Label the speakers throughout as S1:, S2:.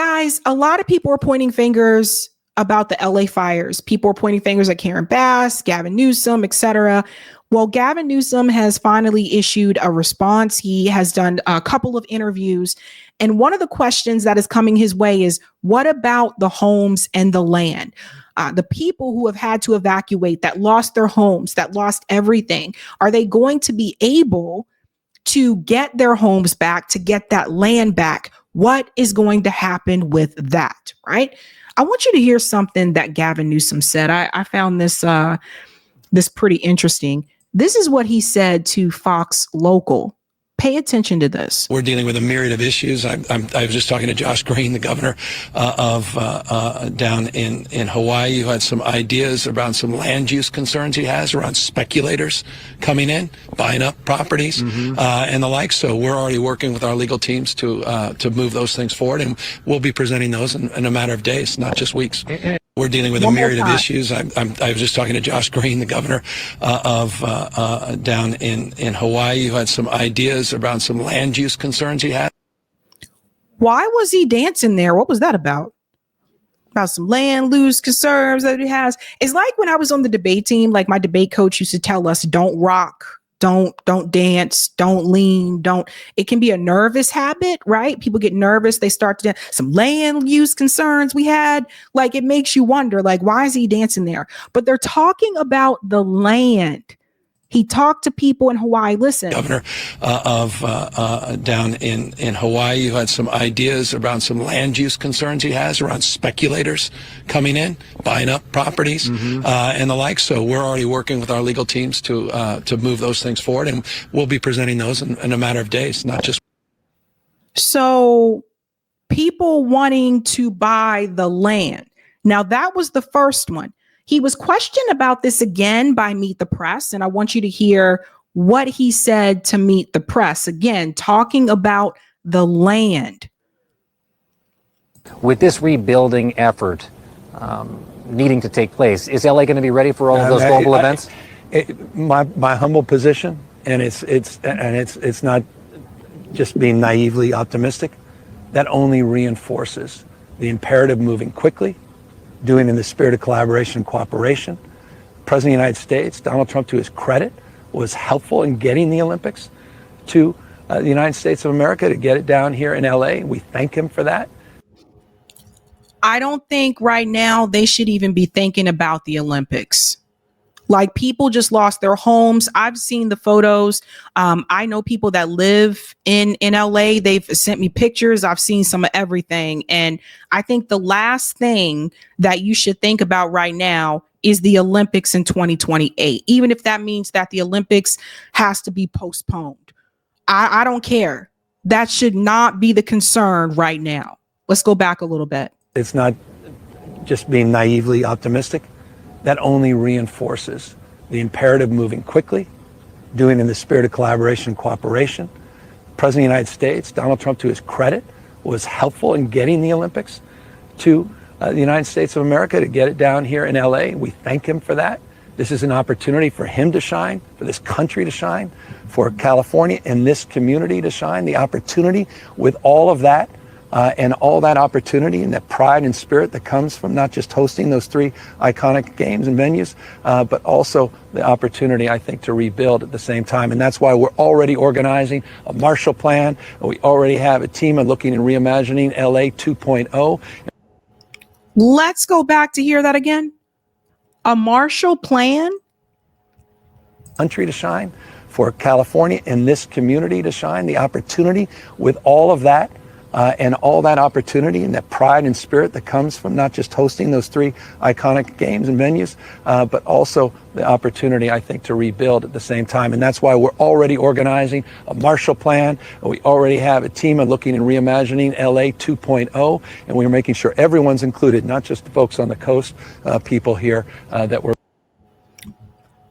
S1: Guys, a lot of people are pointing fingers about the LA fires. People are pointing fingers at Karen Bass, Gavin Newsom, etc. Well, Gavin Newsom has finally issued a response. He has done a couple of interviews. And one of the questions that is coming his way is, what about the homes and the land? The people who have had to evacuate, that lost their homes, that lost everything, are they going to be able to get their homes back, to get that land back? What is going to happen with that, right? I want you to hear something that Gavin Newsom said. I found this pretty interesting. This is what he said to Fox Local. Pay attention to this.
S2: We're dealing with a myriad of issues. I was just talking to Josh Green, the governor of down in Hawaii, who had some ideas around some land use concerns he has around speculators coming in, buying up properties, and the like. So we're already working with our legal teams to move those things forward, and we'll be presenting those in a matter of days, not just weeks. We're dealing with a myriad of issues. I was just talking to Josh Green, the governor of down in Hawaii, who had some ideas around some land use concerns he had.
S1: Why was he dancing there? What was that about? About some land use concerns that he has. It's like when I was on the debate team, like my debate coach used to tell us, don't rock. Don't dance, don't lean, it can be a nervous habit, right? People get nervous. They start to some land use concerns we had. Like, it makes you wonder, like, why is he dancing there? But they're talking about the land. He talked to people in Hawaii. Listen.
S2: Governor of down in Hawaii, who had some ideas around some land use concerns he has around speculators coming in, buying up properties, and the like. So we're already working with our legal teams to move those things forward, and we'll be presenting those in a matter of days, not just.
S1: So people wanting to buy the land. Now, that was the first one. He was questioned about this again by Meet the Press, and I want you to hear what he said to Meet the Press. Again, talking about the land.
S3: With this rebuilding effort needing to take place, is LA going to be ready for all of those global events?
S2: My humble position, and it's not just being naively optimistic, that only reinforces the imperative moving quickly, doing in the spirit of collaboration and cooperation. President of the United States, Donald Trump, to his credit, was helpful in getting the Olympics to the United States of America, to get it down here in LA. We thank him for that.
S1: I don't think right now they should even be thinking about the Olympics. Like, people just lost their homes. I've seen the photos. I know people that live in LA. They've sent me pictures. I've seen some of everything. And I think the last thing that you should think about right now is the Olympics in 2028, even if that means that the Olympics has to be postponed. I don't care. That should not be the concern right now. Let's go back a little bit.
S2: It's not just being naively optimistic. That only reinforces the imperative moving quickly, doing in the spirit of collaboration and cooperation. President of the United States, Donald Trump, to his credit, was helpful in getting the Olympics to the United States of America, to get it down here in LA. We thank him for that. This is an opportunity for him to shine, for this country to shine, for California and this community to shine. The opportunity with all of that and all that opportunity and that pride and spirit that comes from not just hosting those three iconic games and venues, but also the opportunity, I think, to rebuild at the same time. And that's why we're already organizing a Marshall Plan. We already have a team of looking and reimagining LA 2.0.
S1: Let's go back to hear that again. A Marshall Plan?
S2: Country to shine, for California and this community to shine. The opportunity with all of that and all that opportunity and that pride and spirit that comes from not just hosting those three iconic games and venues, but also the opportunity, I think, to rebuild at the same time. And that's why we're already organizing a Marshall Plan. We already have a team of looking and reimagining LA 2.0, and we're making sure everyone's included, not just the folks on the coast, people here that we're.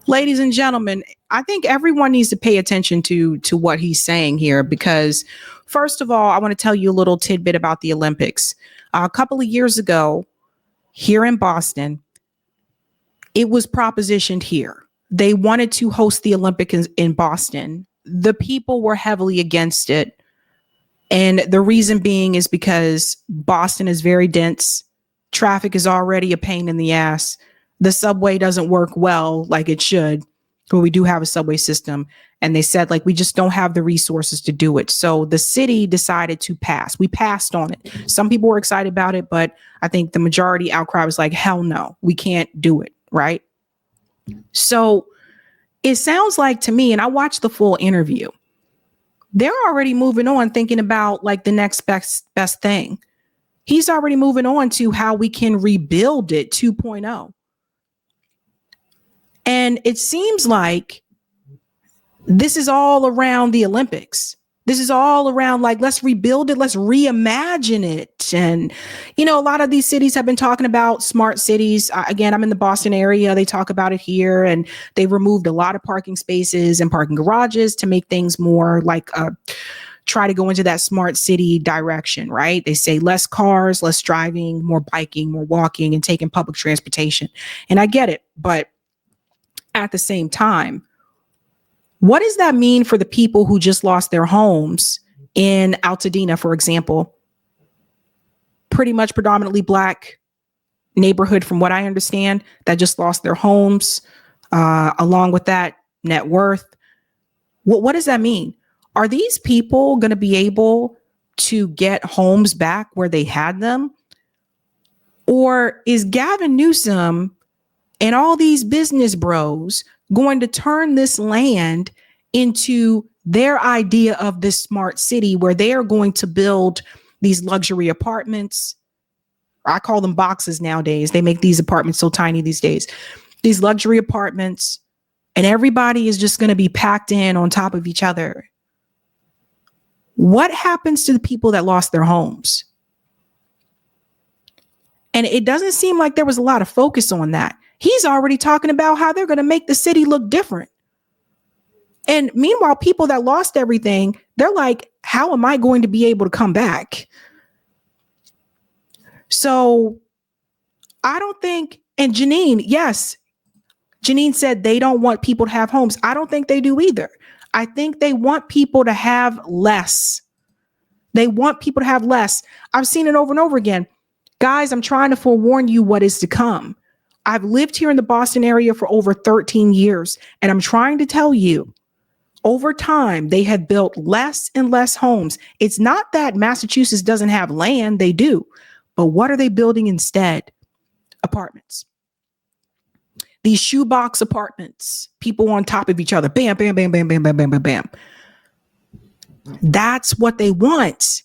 S1: Ladies and gentlemen, I think everyone needs to pay attention to what he's saying here, because first of all, I want to tell you a little tidbit about the Olympics. A couple of years ago, here in Boston, it was propositioned here. They wanted to host the Olympics in Boston. The people were heavily against it. And the reason being is because Boston is very dense. Traffic is already a pain in the ass. The subway doesn't work well like it should, but we do have a subway system. And they said, like, we just don't have the resources to do it. So the city decided to pass. We passed on it. Some people were excited about it, but I think the majority outcry was like, hell no, we can't do it. Right. So it sounds like to me, and I watched the full interview, they're already moving on, thinking about like the next best thing. He's already moving on to how we can rebuild it 2.0. And it seems like this is all around the Olympics. This is all around like, let's rebuild it. Let's reimagine it. And, you know, a lot of these cities have been talking about smart cities. Again, I'm in the Boston area. They talk about it here, and they removed a lot of parking spaces and parking garages to make things more like try to go into that smart city direction, right? They say less cars, less driving, more biking, more walking, and taking public transportation. And I get it. But at the same time, what does that mean for the people who just lost their homes in Altadena, for example? Pretty much predominantly Black neighborhood, from what I understand, that just lost their homes, along with that net worth. What does that mean? Are these people going to be able to get homes back where they had them? Or is Gavin Newsom and all these business bros going to turn this land into their idea of this smart city where they are going to build these luxury apartments? I call them boxes nowadays. They make these apartments so tiny these days. These luxury apartments, and everybody is just going to be packed in on top of each other. What happens to the people that lost their homes? And it doesn't seem like there was a lot of focus on that. He's already talking about how they're going to make the city look different. And meanwhile, people that lost everything, they're like, how am I going to be able to come back? So I don't think, and Janine, yes, Janine said they don't want people to have homes. I don't think they do either. I think they want people to have less. They want people to have less. I've seen it over and over again. Guys, I'm trying to forewarn you what is to come. I've lived here in the Boston area for over 13 years, and I'm trying to tell you, over time, they have built less and less homes. It's not that Massachusetts doesn't have land, they do. But what are they building instead? Apartments. These shoebox apartments, people on top of each other. Bam, bam, bam, bam, bam, bam, bam, bam, bam. That's what they want.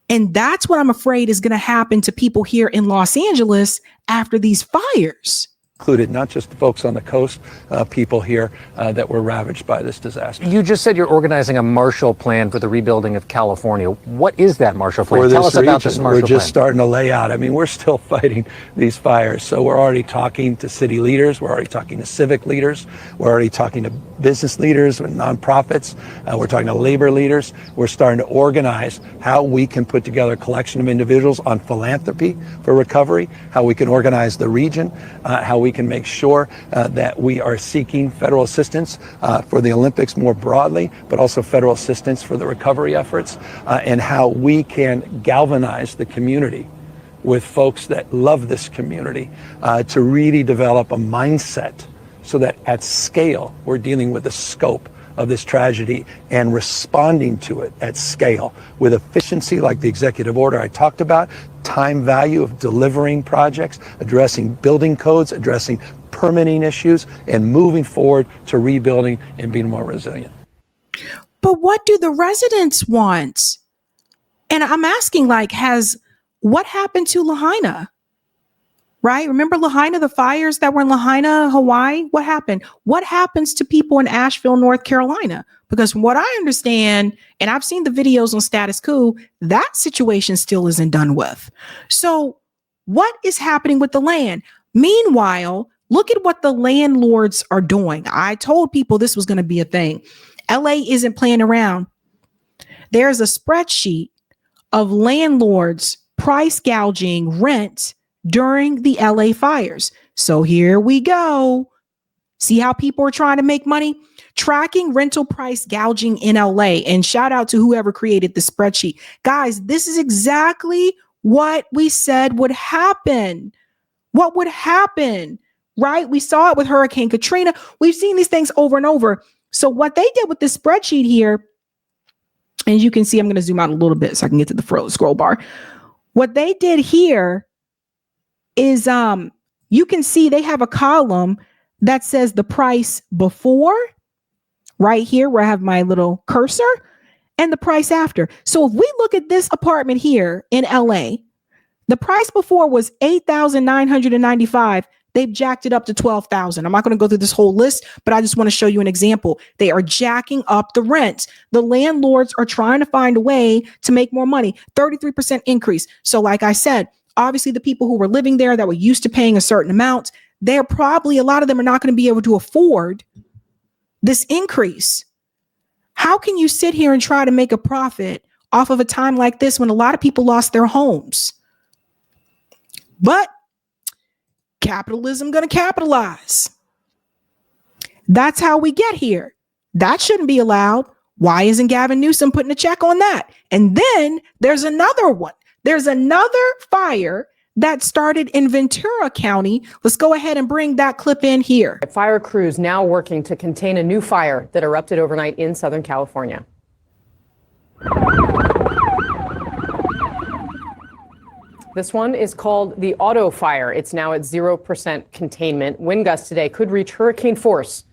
S1: And that's what I'm afraid is going to happen to people here in Los Angeles after these fires.
S2: Included not just the folks on the coast, people here that were ravaged by this disaster.
S3: You just said you're organizing a Marshall Plan for the rebuilding of California. What is that Marshall Plan? Tell us about this Marshall Plan.
S2: We're just starting to lay out. I mean, we're still fighting these fires. So we're already talking to city leaders. We're already talking to civic leaders. We're already talking to business leaders and nonprofits. We're talking to labor leaders. We're starting to organize how we can put together a collection of individuals on philanthropy for recovery, how we can organize the region, how we can make sure that we are seeking federal assistance for the Olympics more broadly, but also federal assistance for the recovery efforts, and how we can galvanize the community with folks that love this community to really develop a mindset so that at scale, we're dealing with the scope of this tragedy and responding to it at scale with efficiency, like the executive order I talked about, time value of delivering projects, addressing building codes, addressing permitting issues, and moving forward to rebuilding and being more resilient.
S1: But what do the residents want? And I'm asking, like, what happened to Lahaina? Right? Remember Lahaina, the fires that were in Lahaina, Hawaii? What happened? What happens to people in Asheville, North Carolina? Because from what I understand, and I've seen the videos on Status Quo, that situation still isn't done with. So what is happening with the land? Meanwhile, look at what the landlords are doing. I told people this was going to be a thing. LA isn't playing around. There's a spreadsheet of landlords price gouging rent during the LA fires. So here we go. See how people are trying to make money? Tracking rental price gouging in LA. And shout out to whoever created the spreadsheet. Guys, this is exactly what we said would happen. What would happen, right? We saw it with Hurricane Katrina. We've seen these things over and over. So what they did with this spreadsheet here, and you can see, I'm going to zoom out a little bit so I can get to the scroll bar. What they did here is you can see they have a column that says the price before, right here where I have my little cursor, and the price after. So if we look at this apartment here in LA, the price before was $8,995. They've jacked it up to $12,000. I'm not going to go through this whole list, but I just want to show you an example. They are jacking up the rent. The landlords are trying to find a way to make more money. 33% increase. So like I said, obviously the people who were living there that were used to paying a certain amount, they're probably, a lot of them are not going to be able to afford this increase. How can you sit here and try to make a profit off of a time like this when a lot of people lost their homes? But capitalism going to capitalize. That's how we get here. That shouldn't be allowed. Why isn't Gavin Newsom putting a check on that? And then there's another one. There's another fire that started in Ventura County. Let's go ahead and bring that clip in here.
S4: Fire crews now working to contain a new fire that erupted overnight in Southern California. This one is called the Auto Fire. It's now at 0% containment. Wind gusts today could reach hurricane force,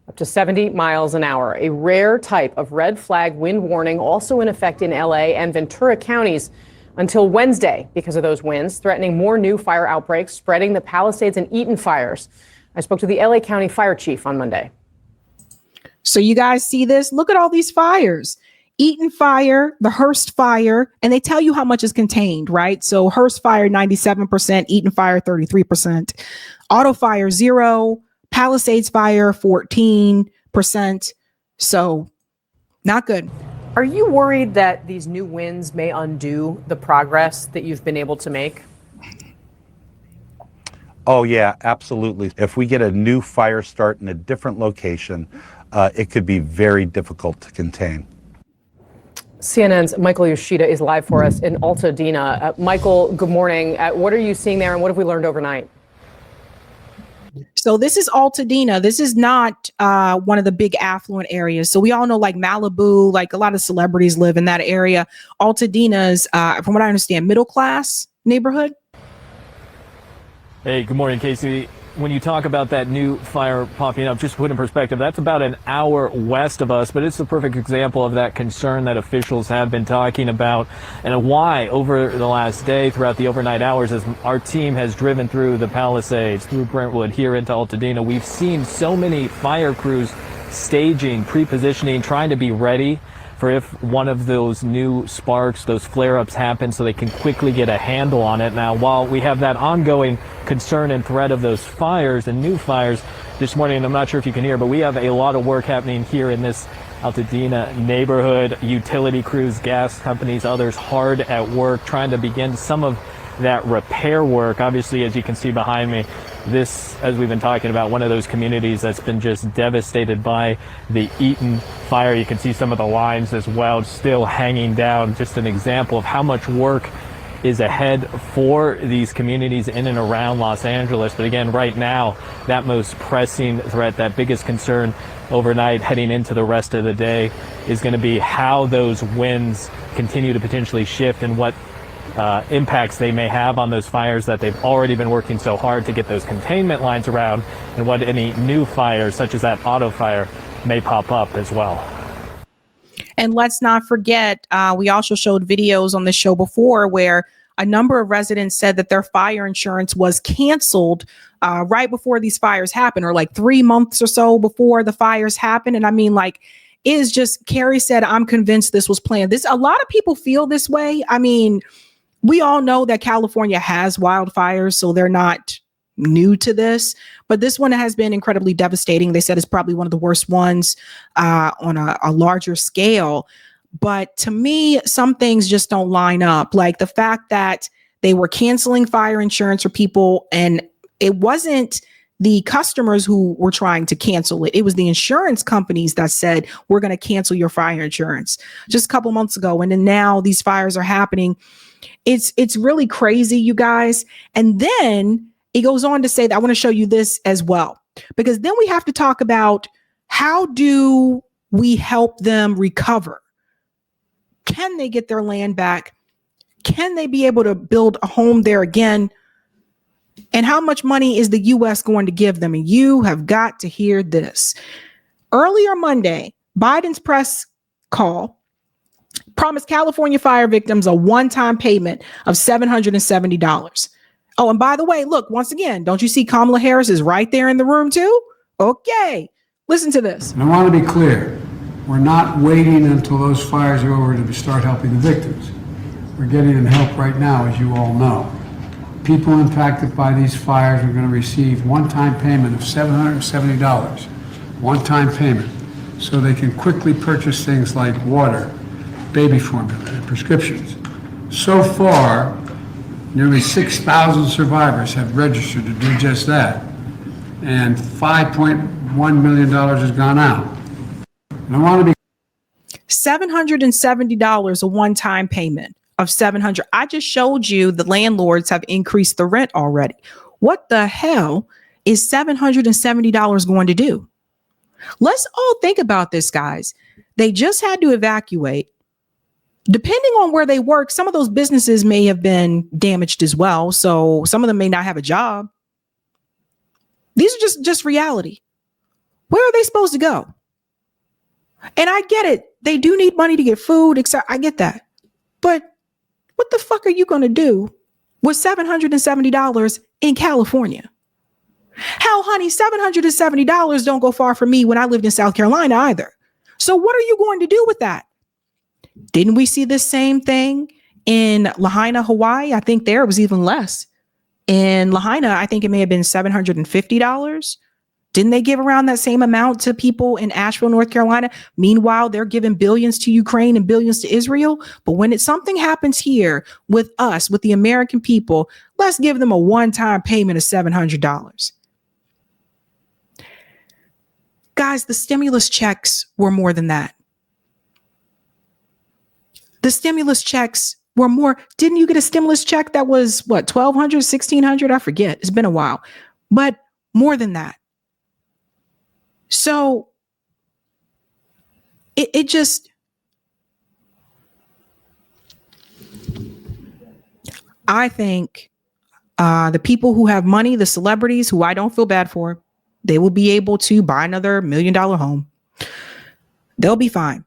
S4: up to 70 miles an hour. A rare type of red flag wind warning also in effect in LA and Ventura counties until Wednesday because of those winds, threatening more new fire outbreaks, spreading the Palisades and Eaton fires. I spoke to the LA County Fire Chief on Monday.
S1: So you guys see this? Look at all these fires. Eaton fire, the Hearst fire, and they tell you how much is contained, right? So Hearst fire, 97%, Eaton fire, 33%, Auto fire, 0%, Palisades fire, 14%. So not good.
S4: Are you worried that these new winds may undo the progress that you've been able to make?
S5: Oh, yeah, absolutely. If we get a new fire start in a different location, it could be very difficult to contain.
S4: CNN's Michael Yoshida is live for us in Altadena. Michael, good morning. What are you seeing there and what have we learned overnight?
S1: So this is Altadena. This is not one of the big affluent areas. So we all know like Malibu, like a lot of celebrities live in that area. Altadena's, from what I understand, middle class neighborhood.
S6: Hey, good morning, Casey. When you talk about that new fire popping up, just to put in perspective, that's about an hour west of us, but it's the perfect example of that concern that officials have been talking about and why over the last day, throughout the overnight hours, as our team has driven through the Palisades, through Brentwood, here into Altadena, we've seen so many fire crews staging, pre-positioning, trying to be ready for if one of those new sparks, those flare-ups happen so they can quickly get a handle on it. Now, while we have that ongoing concern and threat of those fires and new fires this morning, and I'm not sure if you can hear, but we have a lot of work happening here in this Altadena neighborhood. Utility crews, gas companies, others hard at work trying to begin some of that repair work. Obviously, as you can see behind me, this, as we've been talking about, one of those communities that's been just devastated by the Eaton fire. You can see some of the lines as well still hanging down. Just an example of how much work is ahead for these communities in and around Los Angeles. But again, right now, that most pressing threat, that biggest concern overnight heading into the rest of the day is going to be how those winds continue to potentially shift and what impacts they may have on those fires that they've already been working so hard to get those containment lines around, and what any new fires such as that auto fire may pop up as well.
S1: And let's not forget, we also showed videos on the show before where a number of residents said that their fire insurance was canceled right before these fires happened, or like 3 months or so before the fires happened. And I mean, like, it is just, Carrie said, I'm convinced this was planned. A lot of people feel this way. I mean, we all know that California has wildfires, so they're not new to this, but this one has been incredibly devastating. They said it's probably one of the worst ones on a larger scale. But to me, some things just don't line up. Like the fact that they were canceling fire insurance for people, and it wasn't the customers who were trying to cancel it. It was the insurance companies that said, we're going to cancel your fire insurance just a couple months ago. And then now these fires are happening. It's really crazy, you guys. And then it goes on to say that I want to show you this as well, because then we have to talk about how do we help them recover? Can they get their land back? Can they be able to build a home there again? And how much money is the U.S. going to give them? And you have got to hear this. Earlier Monday, Biden's press call promised California fire victims a one-time payment of $770. Oh, and by the way, look, once again, don't you see Kamala Harris is right there in the room too? Okay, listen to this.
S7: And I want to be clear. We're not waiting until those fires are over to start helping the victims. We're getting them help right now, as you all know. People impacted by these fires are going to receive one-time payment of $770, one-time payment, so they can quickly purchase things like water, baby formula, and prescriptions. So far, nearly 6,000 survivors have registered to do just that, and $5.1 million has gone out. And I want to be
S1: $770, a one-time payment of $700. I just showed you the landlords have increased the rent already. What the hell is $770 going to do? Let's all think about this, guys. They just had to evacuate. Depending on where they work, some of those businesses may have been damaged as well. So some of them may not have a job. These are just reality. Where are they supposed to go? And I get it. They do need money to get food, etc. I get that. But what the fuck are you going to do with $770 in California? Hell, honey, $770 don't go far for me when I lived in South Carolina either. So what are you going to do with that? Didn't we see this same thing in Lahaina, Hawaii? I think there it was even less. In Lahaina, I think it may have been $750. Didn't they give around that same amount to people in Asheville, North Carolina? Meanwhile, they're giving billions to Ukraine and billions to Israel. But when something happens here with us, with the American people, let's give them a one-time payment of $700. Guys, the stimulus checks were more than that. The stimulus checks were more. Didn't you get a stimulus check that was what, $1,200, $1,600? I forget. It's been a while, but more than that. So it just, I think the people who have money, the celebrities who I don't feel bad for, they will be able to buy another $1 million home. They'll be fine.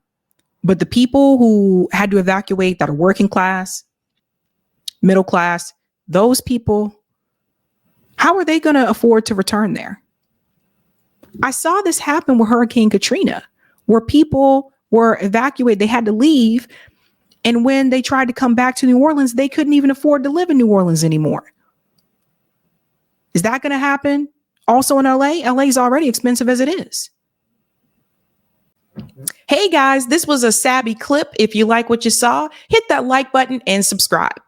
S1: But the people who had to evacuate that are working class, middle class, those people, how are they going to afford to return there? I saw this happen with Hurricane Katrina, where people were evacuated. They had to leave. And when they tried to come back to New Orleans, they couldn't even afford to live in New Orleans anymore. Is that going to happen also in LA? LA is already expensive as it is. Hey guys, this was a Sabby clip. If you like what you saw, hit that like button and subscribe.